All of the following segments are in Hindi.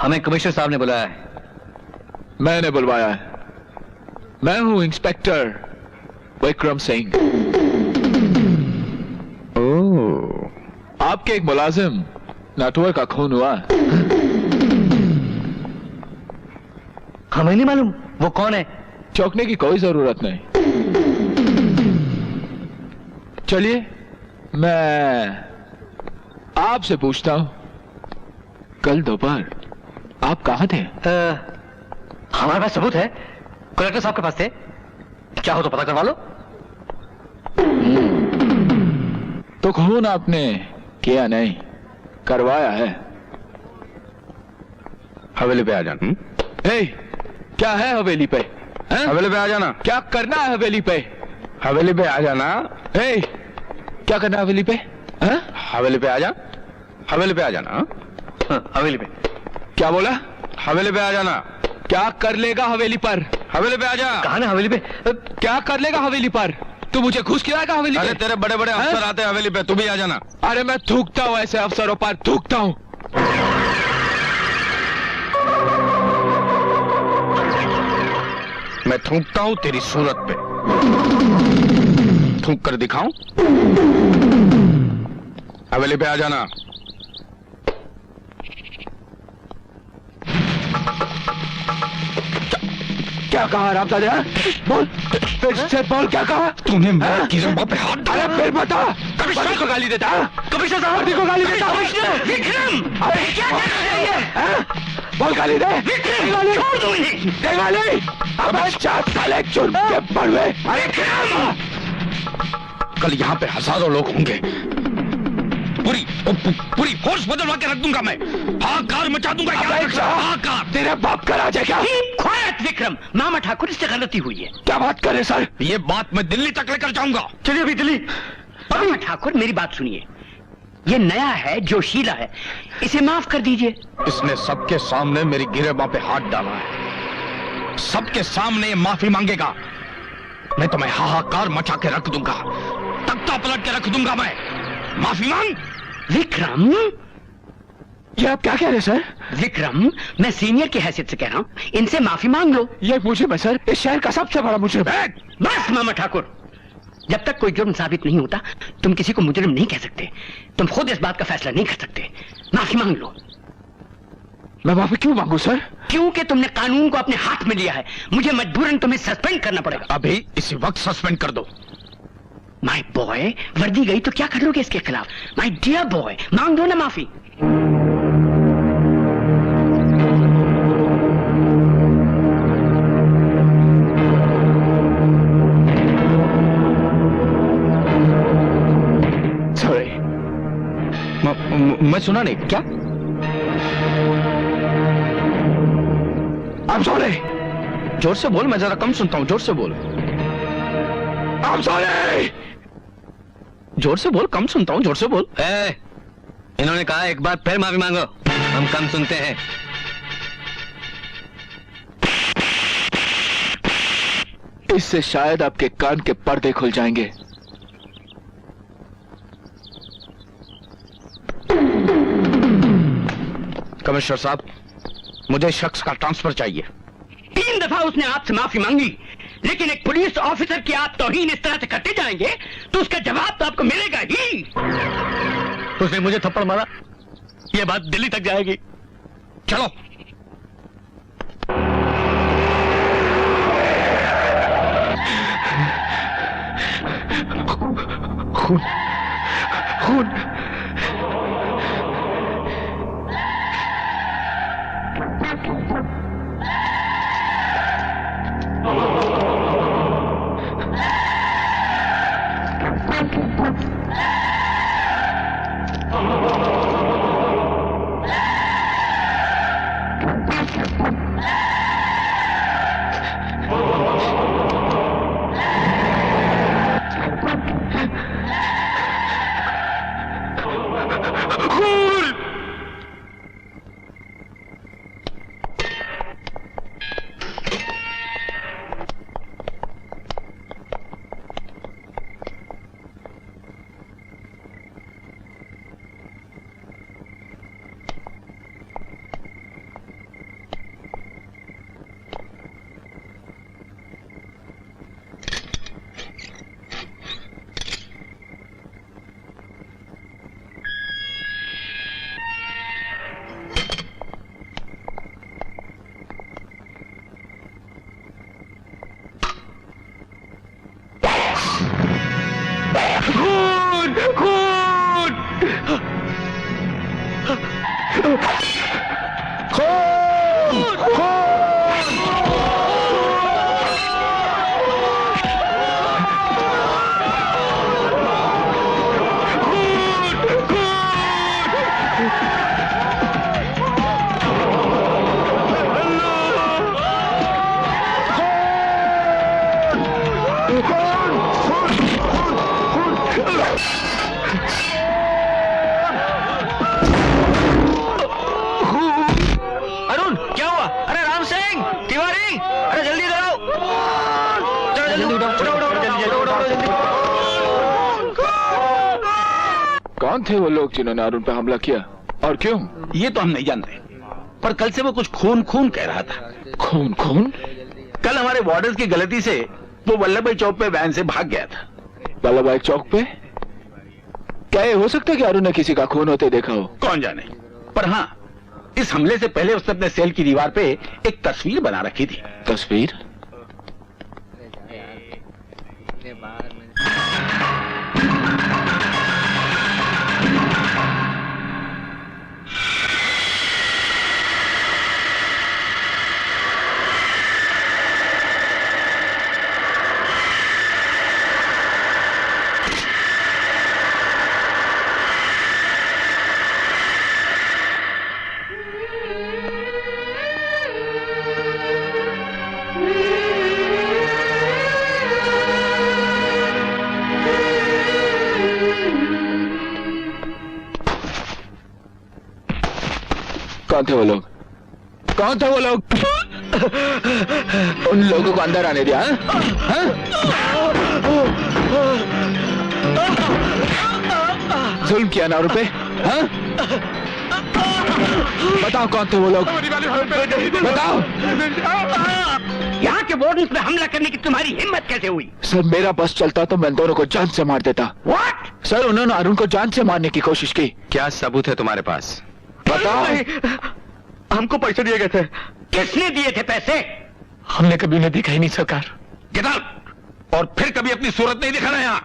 हमें कमिश्नर साहब ने बुलाया है। मैंने बुलवाया है। मैं हूं इंस्पेक्टर विक्रम सिंह। ओह, आपके एक मुलाजिम नटवर का खून हुआ। हमें नहीं मालूम वो कौन है। चौंकने की कोई जरूरत नहीं। चलिए मैं आपसे पूछता हूं, कल दोपहर आप कहां थे? हमारे पास सबूत है, कलेक्टर साहब के पास थे। चाहो तो पता करवा लो। तो खून आपने किया नहीं, करवाया है। हवेली पे आ जाना। क्या है हवेली पे? हवेली पे आ जाना। क्या करना है हवेली पे? हवेली पे आ जाना। क्या करना है हवेली पे? हवेली पे आ जा। हवेली पे आ जाना। हवेली पे। क्या बोला? हवेली पे आ जाना। क्या कर लेगा हवेली पर? हवेली पे आ जा। कहा ना हवेली पे। क्या कर लेगा हवेली पर? तू मुझे घुस खिलाएगा हवेली पे? अरे तेरे बड़े बड़े अफसर आते हैं हवेली पे, तू भी आ जाना। अरे मैं थूकता हूँ ऐसे अफसरों पर, थूकता हूँ। मैं थूकता हूं तेरी सूरत पे। थूक कर दिखाऊं? हवेली पे आ जाना। क्या कहा रामदादा? बोल, फिर से बोल, क्या कहा तूने मेरे गिरम्बा पे हाथ डाला। अरे फिर बता। कमिश्नर को गाली देता? कमिश्नर साहब को गाली देता? विक्रम, अरे क्या कर रही है? बोल, गाली दे। विक्रम, छोड़ दो इन्हें। दे गाली। अब 4 साल जुर्म के पड़वे। अरे कल यहाँ पे हजारों लोग होंगे। पूरी फोर्स बदलवा के रख दूंगा मैं। हाहाकार मचा दूंगा। हाहाकार। तेरे बाप का राज है क्या? ख्वायत विक्रम, मामा ठाकुर इससे गलती हुई है। क्या बात करे सर? ये बात मैं दिल्ली तक लेकर जाऊंगा। चलिए अभी दिल्ली। मामा ठाकुर मेरी बात सुनिए, ये नया है, जोशीला है, इसे माफ कर दीजिए। इसने सबके सामने मेरी गिरेबां पे हाथ डाला है। सबके सामने माफी मांगेगा, नहीं तो मैं हाहाकार मचा के रख दूंगा, तख्ता पलट के रख दूंगा मैं। माफी मांग। विक्रम, ये आप क्या कह रहे हैं सर? विक्रम, मैं सीनियर की हैसियत से कह रहा हूँ, इनसे माफी मांग लो। ये मुझे मैं सर, इस शहर का सबसे बड़ा मुजरिम है। बस मामा ठाकुर, जब तक कोई जुर्म साबित नहीं होता तुम किसी को मुजरिम नहीं कह सकते। तुम खुद इस बात का फैसला नहीं कर सकते। माफी मांग लो। मैं माफी क्यों मांगू सर? क्योंकि तुमने कानून को अपने हाथ में लिया है। मुझे मजबूरन तुम्हें सस्पेंड करना पड़ेगा। अभी इसी वक्त सस्पेंड कर दो। माय बॉय, वर्दी गई तो क्या कर लोगे इसके खिलाफ? माय डियर बॉय, मांग दो ना माफी। सॉरी। मैं सुना नहीं। क्या? I'm sorry। जोर से बोल, मैं जरा कम सुनता हूँ। जोर से बोल। I'm sorry। जोर से बोल, कम सुनता हूँ। जोर से बोल। इन्होंने कहा एक बार फिर माफी मांगो, हम कम सुनते हैं। इससे शायद आपके कान के पर्दे खुल जाएंगे। कमिश्नर साहब, मुझे इस शख्स का ट्रांसफर चाहिए। 3 दफा उसने आपसे माफी मांगी, लेकिन एक पुलिस ऑफिसर की आप तौहीन इस तरह से करते जाएंगे तो उसका जवाब तो आपको मिलेगा ही। उसने मुझे थप्पड़ मारा, यह बात दिल्ली तक जाएगी। चलो। खून, खून। अरुण क्या हुआ? अरे राम सिंह तिवारी, अरे जल्दी इधर आओ। जल्दी जल्दी। कौन थे वो लोग जिन्होंने अरुण पे हमला किया और क्यों? ये तो हम नहीं जानते, पर कल से वो कुछ खून खून कह रहा था। खून खून? कल हमारे वार्डर्स की गलती से वो वल्लभ भाई चौक पे वैन से भाग गया था। वल्लभ भाई चौक पे? क्या ये हो सकता है कि अरुण ने किसी का खून होते देखा हो? कौन जाने, पर हाँ, इस हमले से पहले उसने अपने सेल की दीवार पे एक तस्वीर बना रखी थी। तस्वीर? कौन थे वो लोग? कौन थे वो लोग? उन लोगों को अंदर आने दिया? हाँ? जुल्म किया ना उन पे? हाँ? बताओ कौन थे वो लोग? बताओ। यहाँ के वार्डन पे हमला करने की तुम्हारी हिम्मत कैसे हुई? सर मेरा बस चलता तो मैं दोनों को जान से मार देता। What? सर उन्होंने अरुण को जान से मारने की कोशिश की। क्या सबूत है तुम्हारे पास? बताओ। हमको पैसे दिए गए थे। किसने दिए थे पैसे? हमने कभी उन्हें देखा ही नहीं सरकार। Get out. और फिर कभी अपनी सूरत नहीं दिखाना यहाँ।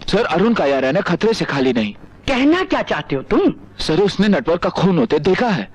सर अरुण का यार है ना खतरे से खाली नहीं। कहना क्या चाहते हो तुम? सर उसने नटवर का खून होते देखा है।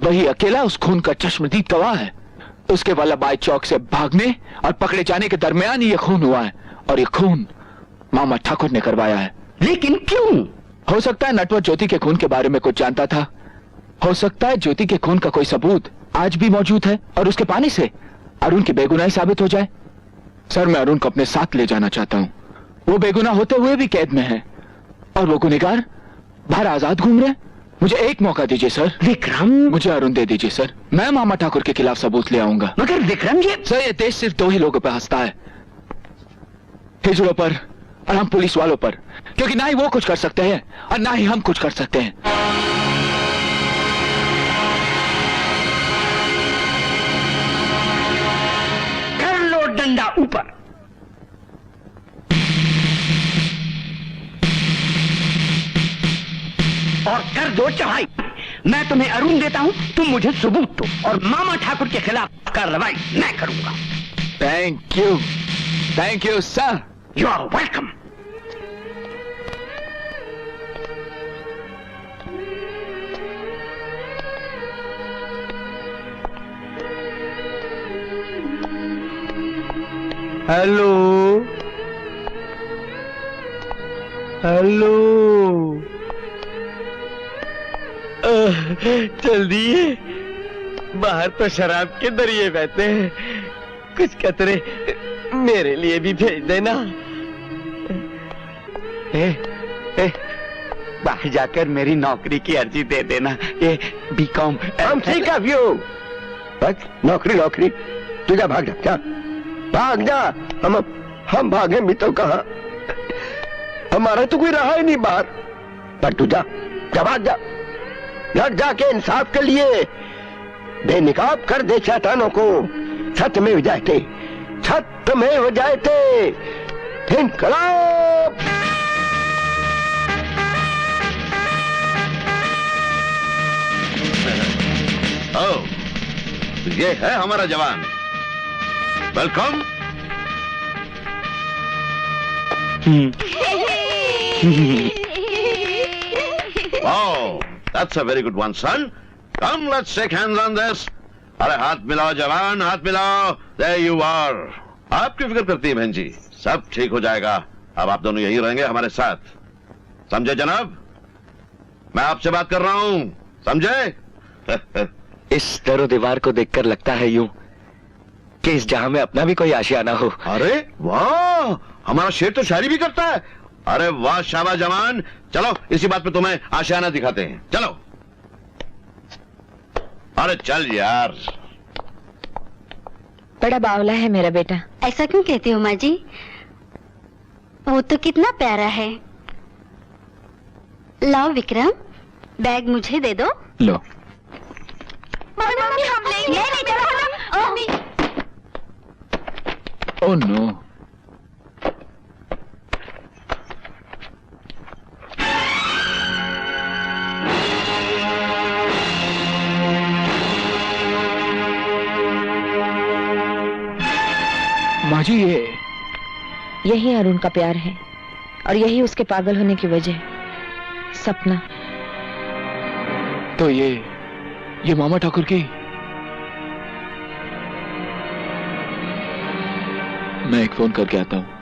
वही अकेला उस खून का चश्मदीद गवाह है। उसके वल्लभभाई चौक से भागने और पकड़े जाने के दरमियान ये खून हुआ है, और ये खून मामा ठाकुर ने करवाया है। लेकिन क्यों? हो सकता है नटवर ज्योति के खून के बारे में कुछ जानता था। हो सकता है ज्योति के खून का कोई सबूत आज भी मौजूद है और उसके पानी से अरुण की बेगुनाही साबित हो जाए। सर मैं अरुण को अपने साथ ले जाना चाहता हूँ। वो बेगुनाह होते हुए भी कैद में है और वो गुनहगार बाहर आजाद घूम रहे। मुझे एक मौका दीजिए सर। विक्रम, मुझे अरुण दे दीजिए सर। मैं मामा ठाकुर के खिलाफ सबूत ले आऊंगा। मगर विक्रम सर ये देश सिर्फ दो ही लोगों पर हंसता है, हिजड़ों पर और हम पुलिस वालों पर, क्योंकि ना ही वो कुछ कर सकते हैं और ना ही हम कुछ कर सकते हैं। कर लो डंडा ऊपर। और कर दो चढ़ाई। मैं तुम्हें अरुण देता हूं, तुम मुझे सबूत दो और मामा ठाकुर के खिलाफ कार्रवाई मैं करूंगा। Thank you sir. You are welcome. Hello hello, जल्दी, बाहर तो शराब के दरिये बहते हैं, कुछ कतरे मेरे लिए भी भेज देना। बाहर जाकर मेरी नौकरी की अर्जी दे देना। ये बीकॉम। हम ठीक है व्यू। बस नौकरी तुझा भाग जा, भाग जा। हम भागे भी तो कहा, हमारा तो कोई रहा ही नहीं बाहर। पर तू जा भाग जा, लड़ जाके इंसाफ के लिए बेनिकाब कर दे शैतानों को। छत में हो जाए थे इनकलाब। ये है हमारा जवान। Welcome. That's a very good one, son. Come, let's shake hands on this. अरे हाथ मिलाओ जवान, हाथ मिलाओ. There you are. आपकी फिक्र करती है बहन जी. सब ठीक हो जाएगा. अब आप दोनों यही रहेंगे हमारे साथ. समझे जनाब? मैं आपसे बात कर रहा हूँ. समझे? इस दरो दीवार को देखकर लगता है यूं कि इस जहां में अपना भी कोई आशियाना हो। अरे वाह, हमारा शेर तो शायरी भी करता है. अरे वाह शाबाश जवान. चलो इसी बात पे तुम्हें आशियाना दिखाते हैं. चलो. अरे चल यार. बड़ा बावला है मेरा बेटा। ऐसा क्यों कहती हो माँ जी? वो तो कितना प्यारा है। लाओ विक्रम, बैग मुझे दे दो। लो। मम्मी हम लेंगे। नहीं चलो मम्मी। Oh no. माँ जी यही अरुण का प्यार है और यही उसके पागल होने की वजह। सपना। तो ये मामा ठाकुर की। मैं एक फोन करके आता हूँ।